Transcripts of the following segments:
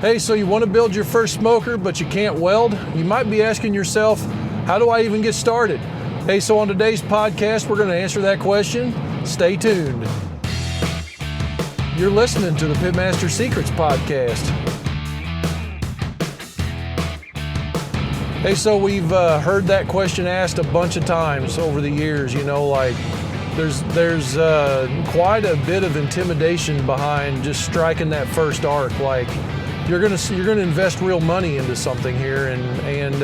Hey, so you want to build your first smoker, but you can't weld? You might be asking yourself, how do I even get started? Hey, so on today's podcast, we're going to answer that question. Stay tuned. You're listening to the PitMaster Secrets podcast. Hey, so we've heard that question asked a bunch of times over the years, like there's quite a bit of intimidation behind just striking that first arc. Like you're gonna invest real money into something here and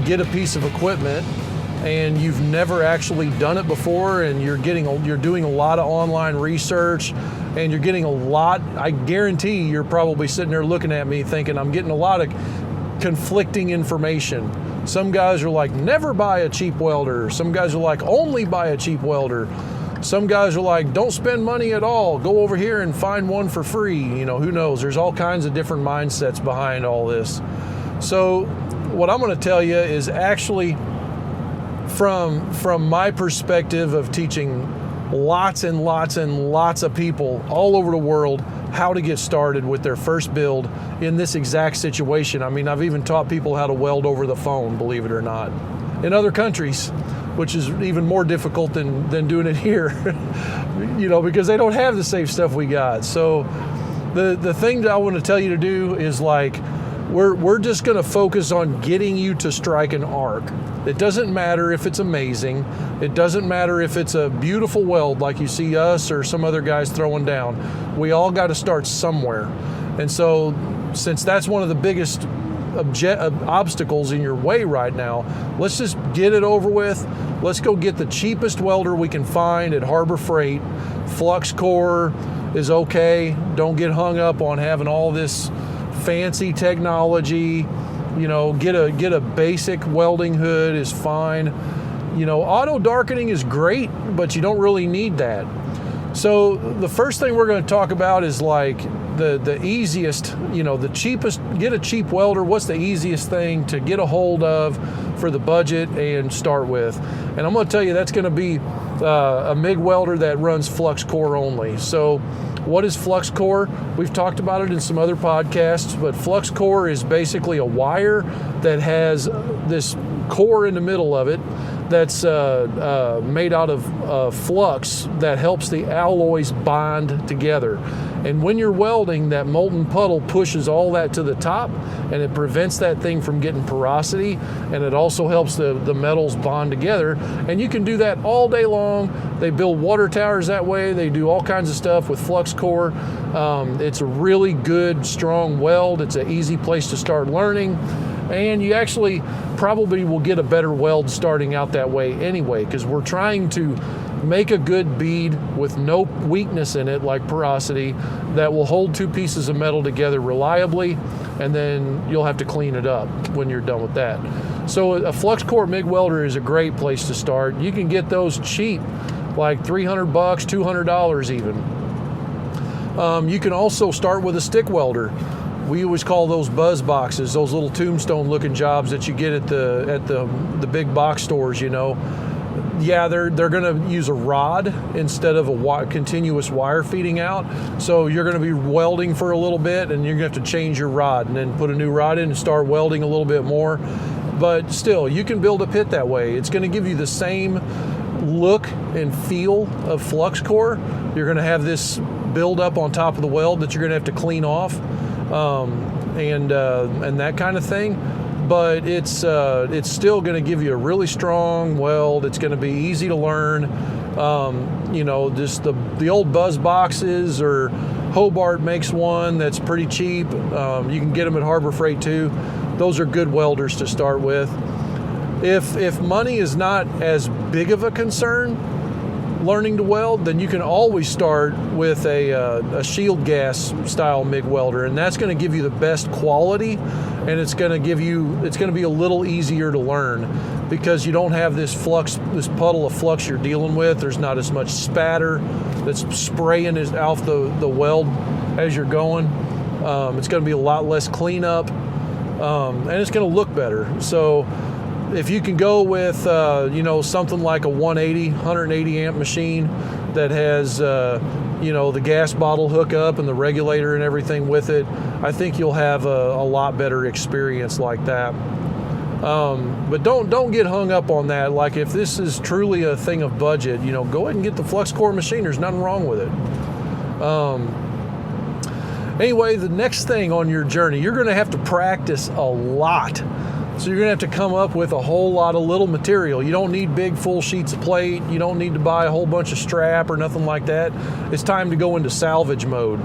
get a piece of equipment, and you've never actually done it before, and you're doing a lot of online research, and you're getting a lot. I guarantee you're probably sitting there looking at me thinking I'm getting a lot of conflicting information. Some guys are like, never buy a cheap welder. Some guys are like, only buy a cheap welder. Some guys are like, don't spend money at all. Go over here and find one for free. Who knows? There's all kinds of different mindsets behind all this. So what I'm going to tell you is actually from my perspective of teaching lots and lots and lots of people all over the world how to get started with their first build in this exact situation. I mean, I've even taught people how to weld over the phone, believe it or not, in other countries, which is even more difficult than doing it here, because they don't have the safe stuff we got. So the thing that I want to tell you to do is we're just going to focus on getting you to strike an arc. It doesn't matter if it's amazing. It doesn't matter if it's a beautiful weld like you see us or some other guys throwing down. We all got to start somewhere. And so since that's one of the biggest obstacles in your way right now, let's just get it over with. Let's go get the cheapest welder we can find at Harbor Freight. Flux core is okay. Don't get hung up on having all this fancy technology. Get a basic welding hood is fine. Auto darkening is great, but you don't really need that. So the first thing we're going to talk about is the easiest, the cheapest. Get a cheap welder. What's the easiest thing to get a hold of for the budget and start with? And I'm going to tell you that's going to be a MIG welder that runs flux core only. So what is flux core? We've talked about it in some other podcasts, but flux core is basically a wire that has this core in the middle of it that's made out of flux that helps the alloys bond together. And when you're welding, that molten puddle pushes all that to the top, and it prevents that thing from getting porosity, and it also helps the metals bond together. And you can do that all day long. They build water towers that way. They do all kinds of stuff with flux core. It's a really good, strong weld. It's an easy place to start learning. And you actually probably will get a better weld starting out that way anyway, because we're trying to make a good bead with no weakness in it, like porosity, that will hold two pieces of metal together reliably, and then you'll have to clean it up when you're done with that. So a flux core MIG welder is a great place to start. You can get those cheap, like $300, $200 even. You can also start with a stick welder. We always call those buzz boxes, those little tombstone looking jobs that you get at the big box stores, Yeah, they're going to use a rod instead of a continuous wire feeding out. So you're going to be welding for a little bit, and you're going to have to change your rod and then put a new rod in and start welding a little bit more. But still, you can build a pit that way. It's going to give you the same look and feel of flux core. You're going to have this build up on top of the weld that you're going to have to clean off, and that kind of thing. But it's still going to give you a really strong weld. It's going to be easy to learn. Just the old buzz boxes, or Hobart makes one that's pretty cheap. You can get them at Harbor Freight too. Those are good welders to start with. If money is not as big of a concern learning to weld, then you can always start with a shield gas style MIG welder, and that's going to give you the best quality, and it's going to be a little easier to learn because you don't have this puddle of flux you're dealing with. There's not as much spatter that's spraying off the weld as you're going. It's going to be a lot less cleanup, and it's going to look better. So if you can go with something like a 180 amp machine that has the gas bottle hookup and the regulator and everything with it, I think you'll have a lot better experience like that. But don't get hung up on that. Like, if this is truly a thing of budget, go ahead and get the flux core machine. There's nothing wrong with it. Anyway, the next thing on your journey, you're going to have to practice a lot. So you're going to have to come up with a whole lot of little material. You don't need big full sheets of plate. You don't need to buy a whole bunch of strap or nothing like that. It's time to go into salvage mode.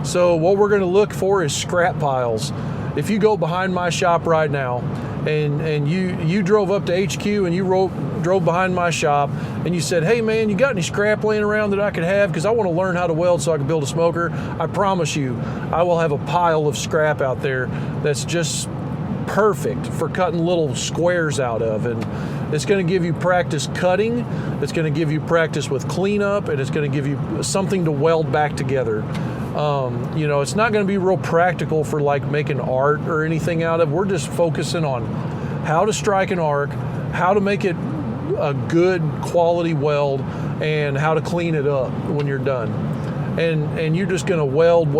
So what we're going to look for is scrap piles. If you go behind my shop right now and you drove up to HQ and you drove behind my shop and you said, hey man, you got any scrap laying around that I could have, because I want to learn how to weld so I can build a smoker, I promise you I will have a pile of scrap out there that's just perfect for cutting little squares out of. And it's going to give you practice cutting, it's going to give you practice with cleanup, and it's going to give you something to weld back together. It's not going to be real practical for like making art or anything out of. We're just focusing on how to strike an arc, how to make it a good quality weld, and how to clean it up when you're done. And you're just going to weld.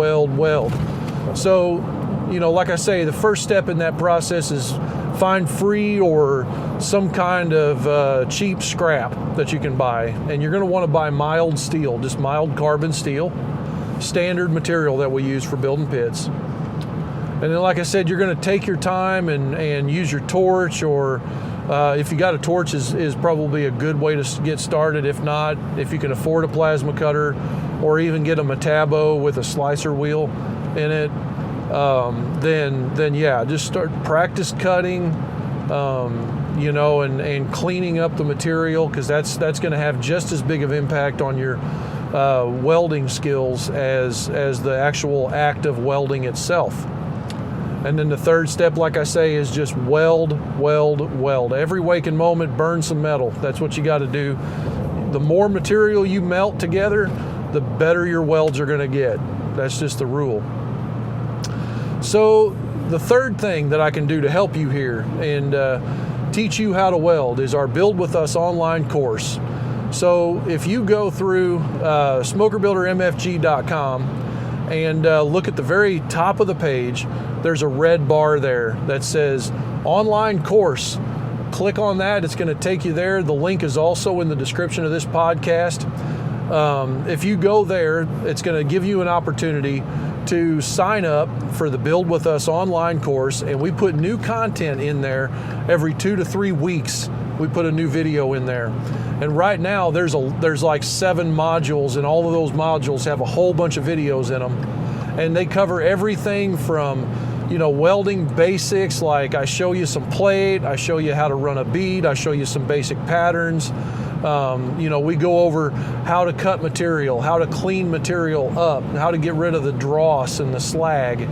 So, like I say, the first step in that process is find free or some kind of cheap scrap that you can buy. And you're going to want to buy mild steel, just mild carbon steel, standard material that we use for building pits. And then, like I said, you're going to take your time and use your torch, or if you got a torch is probably a good way to get started. If not, if you can afford a plasma cutter, or even get a Metabo with a slicer wheel in it, then yeah, just start practice cutting, and cleaning up the material, because that's going to have just as big of impact on your welding skills as the actual act of welding itself. And then the third step, like I say, is just weld. Every waking moment, burn some metal. That's what you got to do. The more material you melt together, the better your welds are going to get. That's just the rule. So the third thing that I can do to help you here and teach you how to weld is our Build With Us online course. So if you go through smokerbuildermfg.com and look at the very top of the page, there's a red bar there that says online course. Click on that. It's going to take you there. The link is also in the description of this podcast. If you go there, it's going to give you an opportunity to sign up for the Build With Us online course, and we put new content in there every 2 to 3 weeks. We put a new video in there. And right now there's like 7 modules, and all of those modules have a whole bunch of videos in them. And they cover everything from, welding basics, like I show you some plate, I show you how to run a bead, I show you some basic patterns. We go over how to cut material, how to clean material up, how to get rid of the dross and the slag,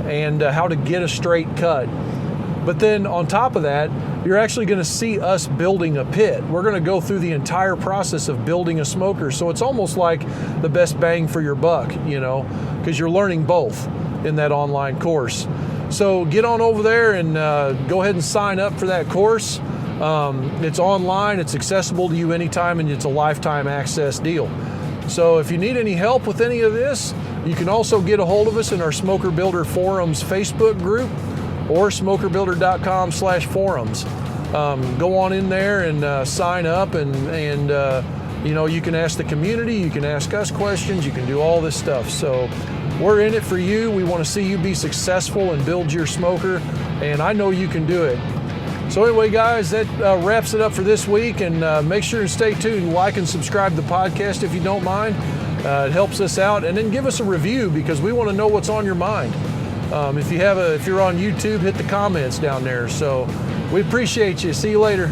and how to get a straight cut. But then on top of that, you're actually going to see us building a pit. We're going to go through the entire process of building a smoker. So it's almost like the best bang for your buck, because you're learning both in that online course. So get on over there and go ahead and sign up for that course. It's online, it's accessible to you anytime, and it's a lifetime access deal. So if you need any help with any of this, you can also get a hold of us in our Smoker Builder Forums Facebook group, or smokerbuilder.com/forums. Go on in there and sign up, and you can ask the community, you can ask us questions, you can do all this stuff. So we're in it for you. We want to see you be successful and build your smoker, and I know you can do it. So anyway, guys, that wraps it up for this week, and make sure and stay tuned. Like and subscribe to the podcast if you don't mind. It helps us out, and then give us a review, because we want to know what's on your mind. If you're on YouTube, hit the comments down there. So we appreciate you. See you later.